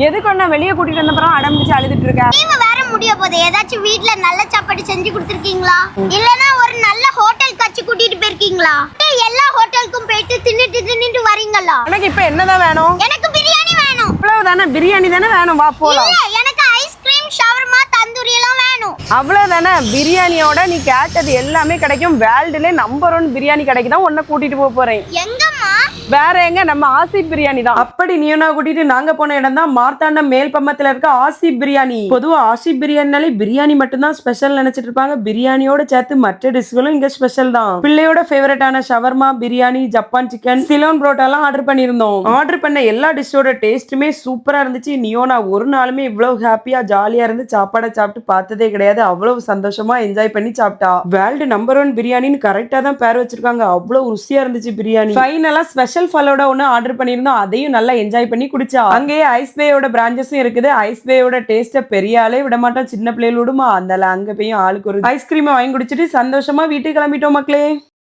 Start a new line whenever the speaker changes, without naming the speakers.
எதுக்கு நான் வெளியே கூட்டிட்டு வந்தப்பறம் அடம்பிடிச்சு அழுதுட்டு இருக்க?
நீங்க வேற முடிய போதே ஏதாச்சும் வீட்ல நல்ல சாப்பாடு செஞ்சு கொடுத்துருக்கீங்களா? இல்லனா ஒரு நல்ல ஹோட்டல் கட்சி கூட்டிட்டு போயிருக்கீங்களா? எல்லா ஹோட்டலுக்கும் போயிட்டு தின்னுட்டு வரீங்களா?
எனக்கு இப்ப என்னதான் வேணும்?
எனக்கு பிரியாணி வேணும்.
அவ்வளவுதானே, பிரியாணி தானே வேணும், வா போலாம்.
இல்ல, எனக்கு ஐஸ்கிரீம், ஷவர்மா, தந்தூரி எல்லாம் வேணும்.
அவ்வளவுதானே, பிரியாணியோட நீ கேட்டது எல்லாமே கிடைக்கும். வேர்ல்டுல நம்பர் 1 பிரியாணி கிடைக்குதான் உன்னை கூட்டிட்டு போறேன்.
எங்கம்மா?
வேற எங்க, நம்ம ஆசிப் பிரியாணி தான். அப்படி நீனா கூட்டிட்டு நாங்க போன இடம் தான் மார்த்தாண்டம் மேல் பம்மத்துல இருக்க ஆசிப் பிரியாணி. பொதுவா ஆசிப் பிரியாணினாலே பிரியாணி மட்டும் தான் ஸ்பெஷல் நினைச்சிட்டு இருப்பாங்க. பிரியாணியோட சேர்த்து மற்ற டிஷ்களும் இங்க ஸ்பெஷல் தான். பிள்ளையோட ஃபேவரட்டான shawarma, biryani, Japan chicken, Ceylon parotta எல்லாம் ஆர்டர் பண்ணிருந்தோம். ஆர்டர் பண்ண எல்லா டிஷ்ஷோட டேஸ்ட்டுமே சூப்பரா இருந்துச்சு. நியோனா ஒரு நாளுமே இவ்வளவு ஹாப்பியா ஜாலியா இருந்து சாப்பாடை சாப்பிட்டு பார்த்ததே கிடையாது. அவ்வளவு சந்தோஷமா என்ஜாய் பண்ணி சாப்பிட்டா. வேர்ல்டு நம்பர் 1 பிரியாணின்னு கரெக்டா தான் பேர் வச்சிருக்காங்க. அவ்வளவு ருசியா இருந்துச்சு பிரியாணி. ஃபைனலா ஸ்பெஷல் ஃபாலோட ஒன்று ஆர்டர் பண்ணியிருந்தோம். அதையும் நல்லா என்ஜாய் பண்ணி குடிச்சா. அங்கேயே ஐஸ்வேயோட பிரான்ச்சஸும் இருக்குது. ஐஸ்வேயோட டேஸ்ட்டை பெரிய ஆளே விட மாட்டோம், சின்ன பிள்ளைகள் விடுமா, அதனால அங்க போய் ஆளுக்கு ஒரு ஐஸ்கிரீமை வாங்கி குடிச்சிட்டு சந்தோஷமா வீட்டுக்கு கிளம்பிட்டோம் மக்களே.